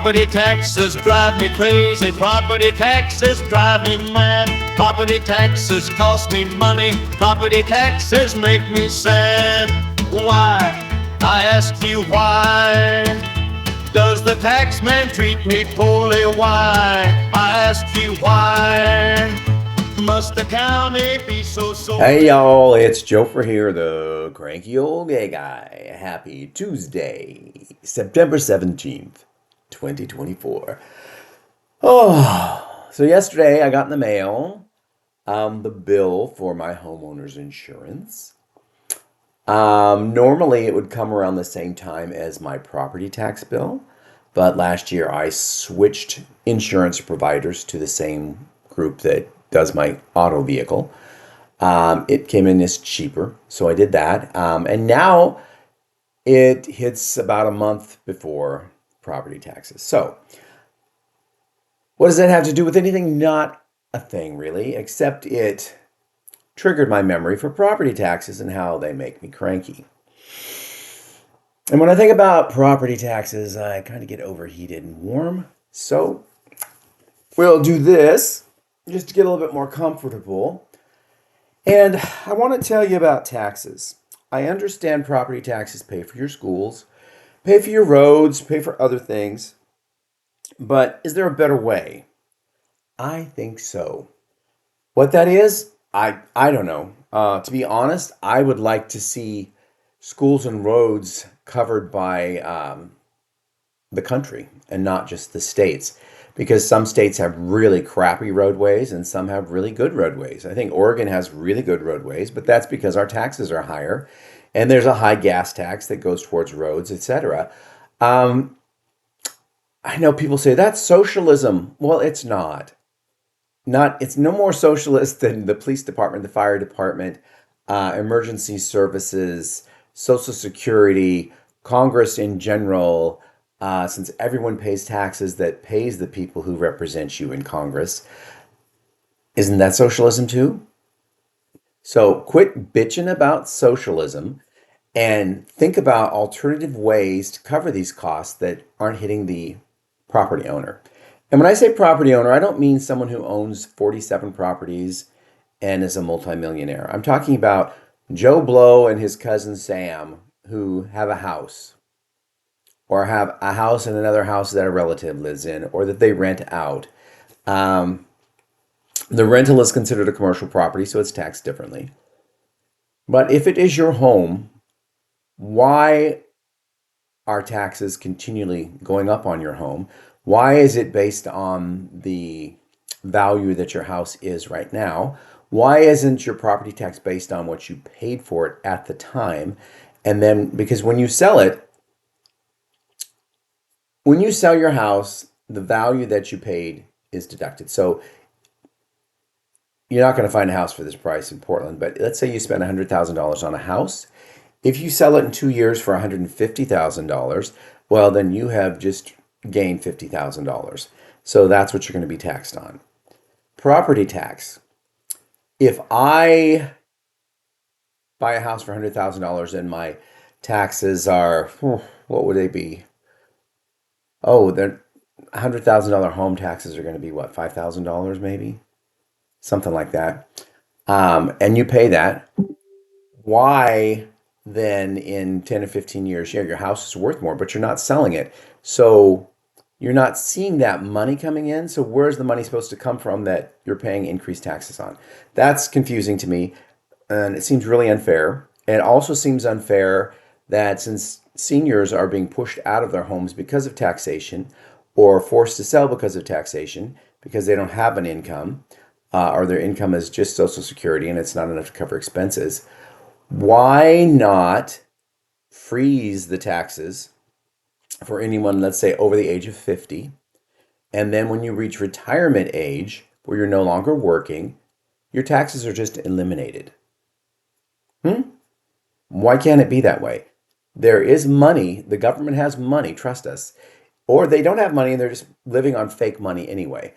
Property taxes drive me crazy. Property taxes drive me mad. Property taxes cost me money. Property taxes make me sad. Why? I ask you why. Does the tax man treat me poorly? Why? I ask you why. Must the county be so? Hey y'all, it's Joe for here, the cranky old gay guy. Happy Tuesday, September 17th, 2024. Oh, so yesterday I got in the mail the bill for my homeowner's insurance. Normally it would come around the same time as my property tax bill, but last year I switched insurance providers to the same group that does my auto vehicle. It came in as cheaper, so I did that. And now it hits about a month before property taxes. So, what does that have to do with anything? Not a thing, really, except it triggered my memory for property taxes and how they make me cranky. And when I think about property taxes, I kind of get overheated and warm. So, we'll do this just to get a little bit more comfortable. And I want to tell you about taxes. I understand property taxes pay for your schools, pay for your roads, pay for other things. But is there a better way? I think so. What that is, I don't know. To be honest, I would like to see schools and roads covered by the country and not just the states. Because some states have really crappy roadways and some have really good roadways. I think Oregon has really good roadways, but that's because our taxes are higher and there's a high gas tax that goes towards roads, etc. I know people say that's socialism. Well, it's not. It's no more socialist than the police department, the fire department, emergency services, Social Security, Congress in general. Since everyone pays taxes that pays the people who represent you in Congress. Isn't that socialism too? So quit bitching about socialism and think about alternative ways to cover these costs that aren't hitting the property owner. And when I say property owner, I don't mean someone who owns 47 properties and is a multimillionaire. I'm talking about Joe Blow and his cousin Sam who have a house, or have a house and another house that a relative lives in, or that they rent out. The rental is considered a commercial property, so it's taxed differently. But if it is your home, why are taxes continually going up on your home? Why is it based on the value that your house is right now? Why isn't your property tax based on what you paid for it at the time? And then, because when you sell your house, the value that you paid is deducted. So you're not going to find a house for this price in Portland, but let's say you spend $100,000 on a house. If you sell it in 2 years for $150,000, well, then you have just gained $50,000. So that's what you're going to be taxed on. Property tax. If I buy a house for $100,000 and my taxes are, what would they be? Oh, their $100,000 home taxes are going to be what, $5,000 maybe? Something like that. And you pay that. Why then in 10 or 15 years, yeah, your house is worth more, but you're not selling it. So you're not seeing that money coming in. So where's the money supposed to come from that you're paying increased taxes on? That's confusing to me. And it seems really unfair. And it also seems unfair that since seniors are being pushed out of their homes because of taxation or forced to sell because of taxation because they don't have an income or their income is just Social Security and it's not enough to cover expenses, why not freeze the taxes for anyone, let's say, over the age of 50, and then when you reach retirement age where you're no longer working, your taxes are just eliminated? Why can't it be that way? There is money. The government has money. Trust us. Or they don't have money and they're just living on fake money anyway.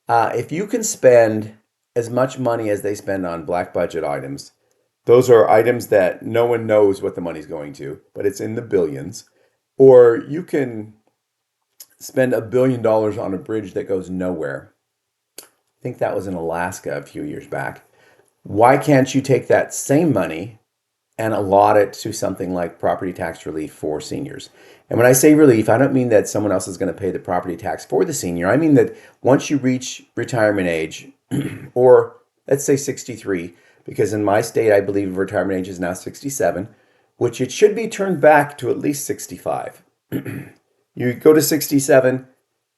If you can spend as much money as they spend on black budget items, those are items that no one knows what the money's going to, but it's in the billions. Or you can spend $1 billion on a bridge that goes nowhere. I think that was in Alaska a few years back. Why can't you take that same money and allot it to something like property tax relief for seniors? And when I say relief, I don't mean that someone else is going to pay the property tax for the senior. I mean that once you reach retirement age, or let's say 63, because in my state, I believe retirement age is now 67, which it should be turned back to at least 65. You go to 67,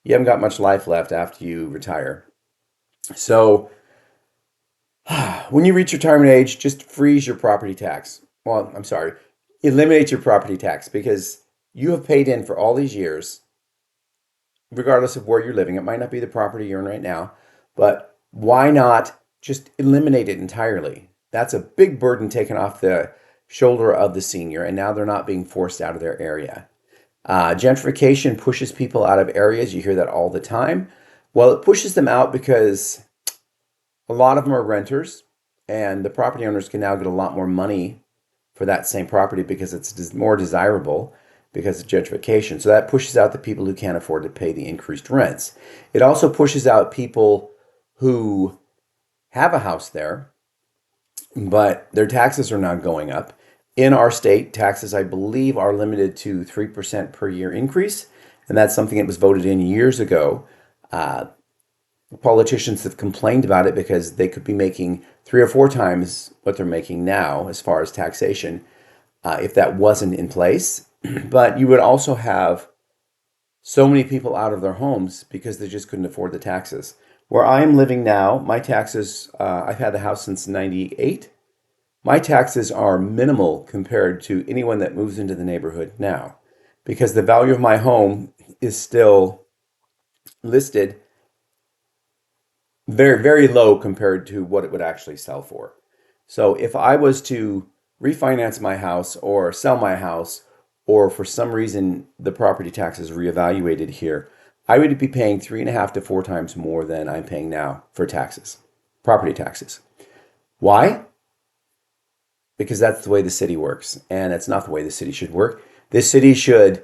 you haven't got much life left after you retire. So when you reach retirement age, just freeze your property tax. Well, I'm sorry, eliminate your property tax because you have paid in for all these years, regardless of where you're living. It might not be the property you're in right now, but why not just eliminate it entirely? That's a big burden taken off the shoulder of the senior, and now they're not being forced out of their area. Gentrification pushes people out of areas. You hear that all the time. Well, it pushes them out because a lot of them are renters, and the property owners can now get a lot more money for that same property because it's more desirable because of gentrification. So that pushes out the people who can't afford to pay the increased rents. It also pushes out people who have a house there, but their taxes are not going up. In our state, taxes, I believe, are limited to 3% per year increase, and that's something that was voted in years ago. Politicians have complained about it because they could be making 3 or 4 times what they're making now as far as taxation if that wasn't in place. But you would also have so many people out of their homes because they just couldn't afford the taxes. Where I'm living now, my taxes, I've had the house since 98. My taxes are minimal compared to anyone that moves into the neighborhood now because the value of my home is still listed very, very low compared to what it would actually sell for. So if I was to refinance my house or sell my house, or for some reason the property tax is reevaluated here, I would be paying 3.5 to 4 times more than I'm paying now for taxes, property taxes. Why? Because that's the way the city works, and it's not the way the city should work. This city should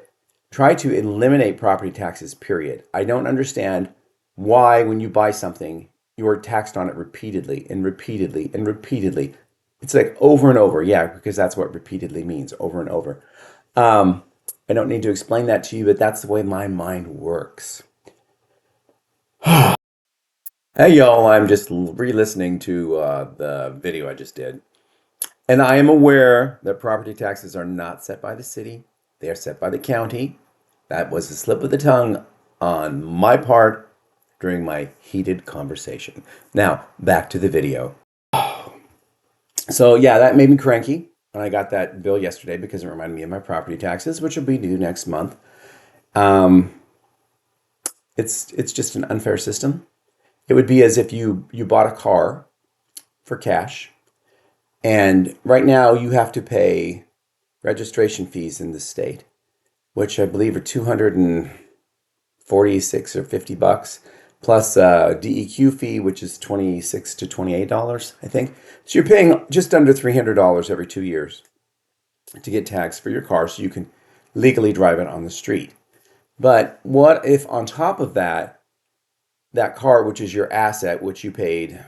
try to eliminate property taxes, period. I don't understand why, when you buy something, you are taxed on it repeatedly and repeatedly and repeatedly. It's like over and over. Yeah, because that's what repeatedly means, over and over. I don't need to explain that to you, but that's the way my mind works. Hey, y'all, I'm just re-listening to the video I just did. And I am aware that property taxes are not set by the city. They are set by the county. That was a slip of the tongue on my part during my heated conversation. Now, back to the video. So yeah, that made me cranky. And I got that bill yesterday because it reminded me of my property taxes, which will be due next month. It's just an unfair system. It would be as if you bought a car for cash, and right now you have to pay registration fees in the state, which I believe are 246 or $50, plus a DEQ fee, which is $26 to $28, I think. So you're paying just under $300 every 2 years to get taxed for your car so you can legally drive it on the street. But what if on top of that, that car, which is your asset, which you paid,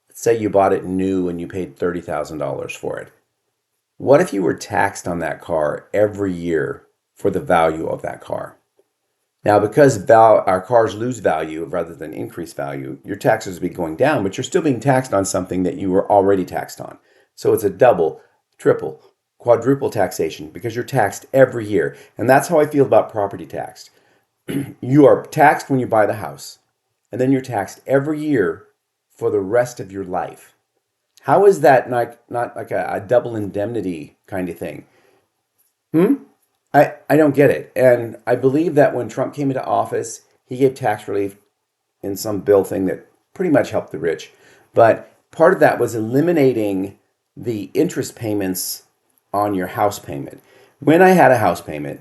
let's say you bought it new and you paid $30,000 for it. What if you were taxed on that car every year for the value of that car? Now, because our cars lose value rather than increase value, your taxes will be going down, but you're still being taxed on something that you were already taxed on. So it's a double, triple, quadruple taxation because you're taxed every year. And that's how I feel about property tax. You are taxed when you buy the house, and then you're taxed every year for the rest of your life. How is that not like a double indemnity kind of thing? I don't get it. And I believe that when Trump came into office, he gave tax relief in some bill thing that pretty much helped the rich. But part of that was eliminating the interest payments on your house payment. When I had a house payment,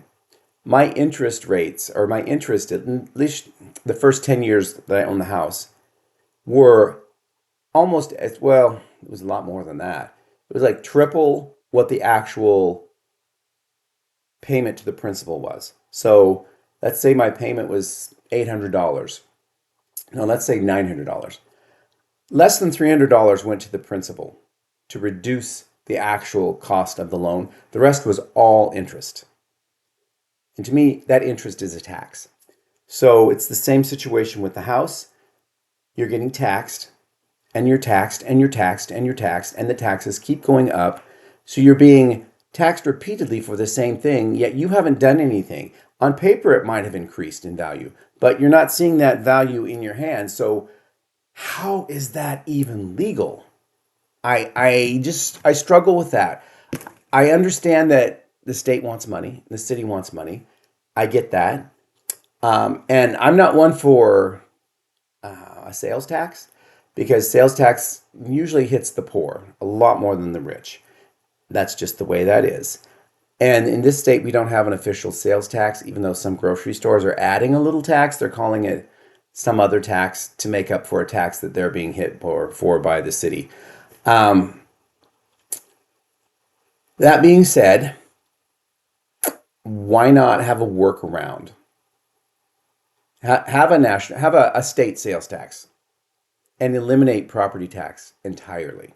my interest rates, or my interest, at least the first 10 years that I owned the house, were almost as well, it was a lot more than that. It was like triple what the actual payment to the principal was. So Let's say my payment was $800. No, let's say $900. Less than $300 went to the principal to reduce the actual cost of the loan. The rest was all interest. And to me, that interest is a tax. So it's the same situation with the house. You're getting taxed, and you're taxed, and you're taxed, and you're taxed, and the taxes keep going up. So you're being taxed repeatedly for the same thing, yet you haven't done anything. On paper, it might have increased in value, but you're not seeing that value in your hand. So how is that even legal? I struggle with that. I understand that the state wants money, the city wants money. I get that. And I'm not one for a sales tax, because sales tax usually hits the poor a lot more than the rich. That's just the way that is. And in this state, we don't have an official sales tax, even though some grocery stores are adding a little tax. They're calling it some other tax to make up for a tax that they're being hit for by the city. That being said, why not have a workaround? Have a state sales tax and eliminate property tax entirely,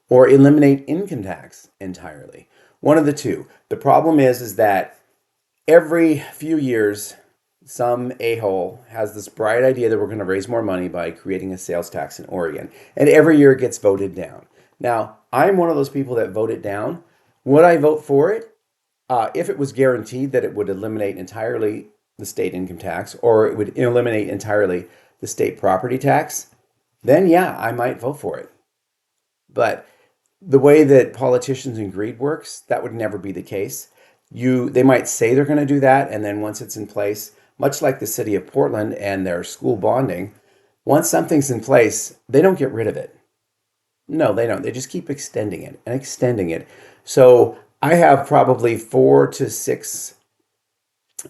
or eliminate income tax entirely. One of the two. The problem is that every few years, some a-hole has this bright idea that we're going to raise more money by creating a sales tax in Oregon, and every year it gets voted down. Now, I'm one of those people that vote it down. Would I vote for it if it was guaranteed that it would eliminate entirely the state income tax, or it would eliminate entirely the state property tax? Then yeah, I might vote for it. But the way that politicians and greed works, that would never be the case. They might say they're going to do that, and then once it's in place, much like the city of Portland and their school bonding, once something's in place, they don't get rid of it. No, they don't. They just keep extending it and extending it. So I have probably 4 to 6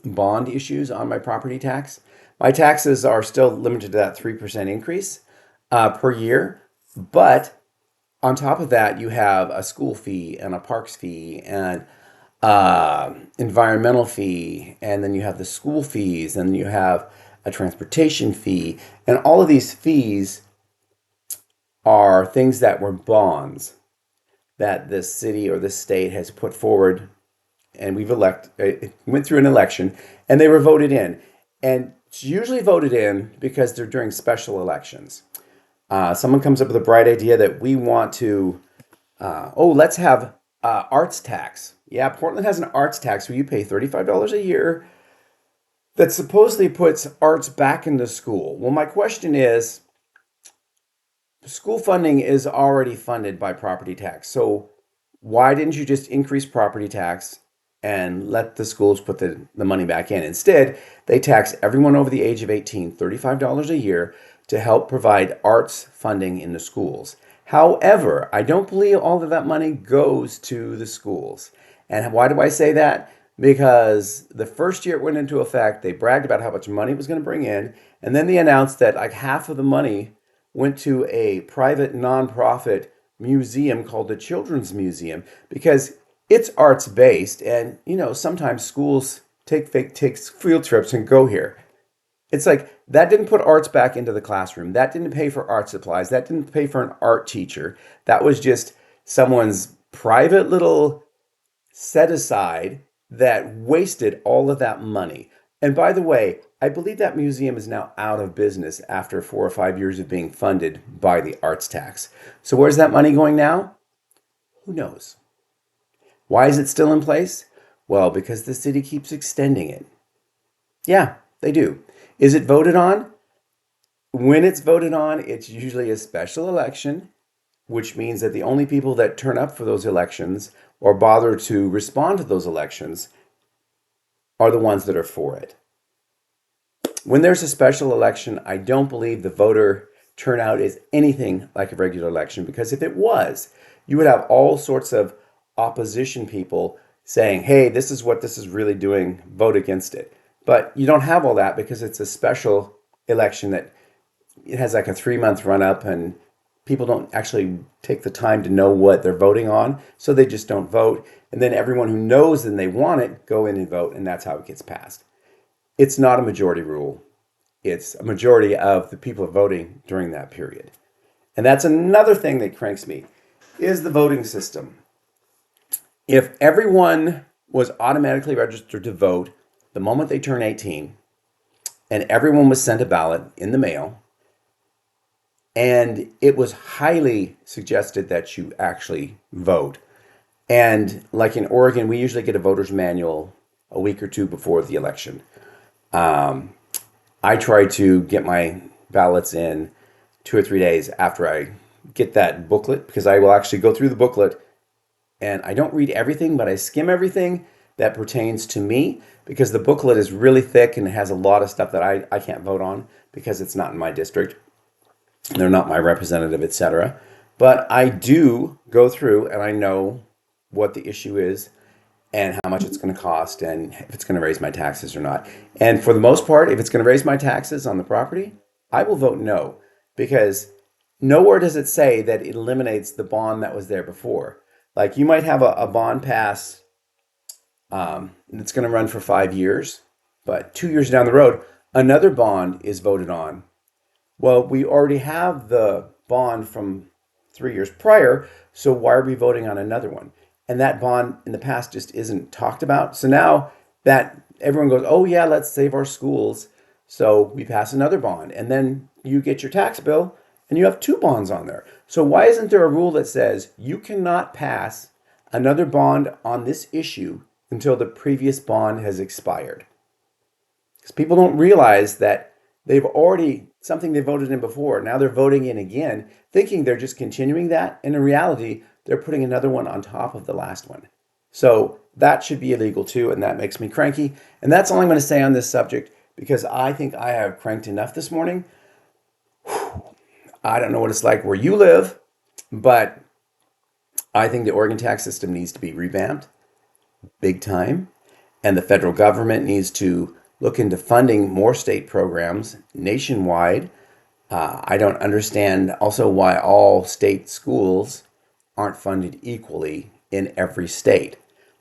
bond issues on my property tax. My taxes are still limited to that 3% increase per year, but on top of that, you have a school fee and a parks fee and environmental fee, and then you have the school fees, and you have a transportation fee, and all of these fees are things that were bonds that the city or the state has put forward, and it went through an election, and they were voted in. And it's usually voted in because they're during special elections. Someone comes up with a bright idea that we want to, let's have arts tax. Yeah, Portland has an arts tax where you pay $35 a year that supposedly puts arts back into school. Well, my question is, school funding is already funded by property tax. So why didn't you just increase property tax and let the schools put the money back in? Instead, they tax everyone over the age of 18, $35 a year to help provide arts funding in the schools. However, I don't believe all of that money goes to the schools. And why do I say that? Because the first year it went into effect, they bragged about how much money it was going to bring in, and then they announced that like half of the money went to a private nonprofit museum called the Children's Museum, because it's arts based, and sometimes schools take field trips and go here. It's like that didn't put arts back into the classroom. That didn't pay for art supplies. That didn't pay for an art teacher. That was just someone's private little set aside that wasted all of that money. And by the way, I believe that museum is now out of business after 4 or 5 years of being funded by the arts tax. So where's that money going now? Who knows? Why is it still in place? Well, because the city keeps extending it. Yeah, they do. Is it voted on? When it's voted on, it's usually a special election, which means that the only people that turn up for those elections or bother to respond to those elections are the ones that are for it. When there's a special election, I don't believe the voter turnout is anything like a regular election, because if it was, you would have all sorts of opposition people saying, hey, this is what this is really doing, vote against it. But you don't have all that because it's a special election that it has like a 3-month run up, and people don't actually take the time to know what they're voting on, so they just don't vote. And then everyone who knows and they want it go in and vote, and that's how it gets passed. it's not a majority rule. It's a majority of the people voting during that period. And that's another thing that cranks me, is the voting system. If everyone was automatically registered to vote the moment they turn 18, and everyone was sent a ballot in the mail, and it was highly suggested that you actually vote. And like in Oregon, we usually get a voter's manual a week or two before the election. I try to get my ballots in 2 or 3 days after I get that booklet, because I will actually go through the booklet, and I don't read everything, but I skim everything that pertains to me, because the booklet is really thick and it has a lot of stuff that I can't vote on because it's not in my district. They're not my representative, etc. But I do go through and I know what the issue is and how much it's going to cost and if it's going to raise my taxes or not. And for the most part, if it's going to raise my taxes on the property, I will vote no, because nowhere does it say that it eliminates the bond that was there before. Like you might have a bond pass that's going to run for 5 years, but 2 years down the road, another bond is voted on. Well, we already have the bond from 3 years prior, so why are we voting on another one? And that bond in the past just isn't talked about. So now that everyone goes, oh yeah, let's save our schools, so we pass another bond. And then you get your tax bill and you have 2 bonds on there. So why isn't there a rule that says you cannot pass another bond on this issue until the previous bond has expired? Because people don't realize that they've already, something they voted in before, now they're voting in again, thinking they're just continuing that. And in reality, they're putting another one on top of the last one. So that should be illegal too, and that makes me cranky. And that's all I'm going to say on this subject, because I think I have cranked enough this morning. I don't know what it's like where you live, but I think the Oregon tax system needs to be revamped big time. And the federal government needs to look into funding more state programs nationwide. I don't understand also why all state schools aren't funded equally in every state.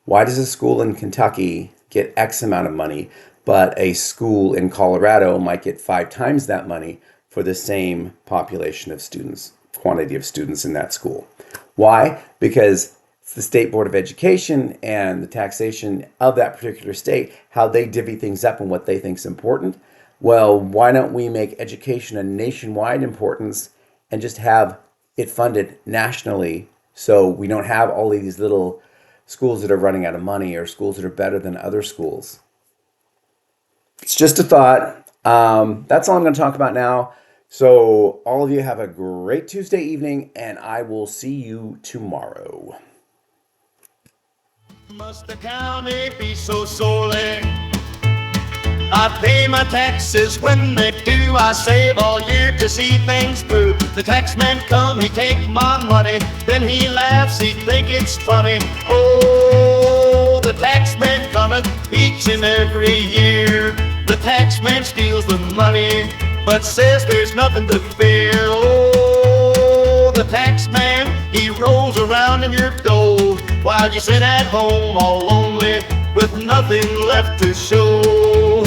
Why does a school in Kentucky get X amount of money, but a school in Colorado might get 5 times that money for the same population of students, quantity of students in that school? Why? Because it's the State Board of Education and the taxation of that particular state, how they divvy things up and what they think is important. Well, why don't we make education a nationwide importance and just have it funded nationally, so we don't have all of these little schools that are running out of money or schools that are better than other schools? It's just a thought. That's all I'm going to talk about now. So all of you have a great Tuesday evening, and I will see you tomorrow. Must the county be so sorely? I pay my taxes when they do. I save all year to see things through. The taxman come, he take my money, then he laughs, he think it's funny. Oh, the taxman cometh each and every year. The taxman steals the money, but says there's nothing to fear. Oh, the taxman, he rolls around in your dough while you sit at home all lonely with nothing left to show.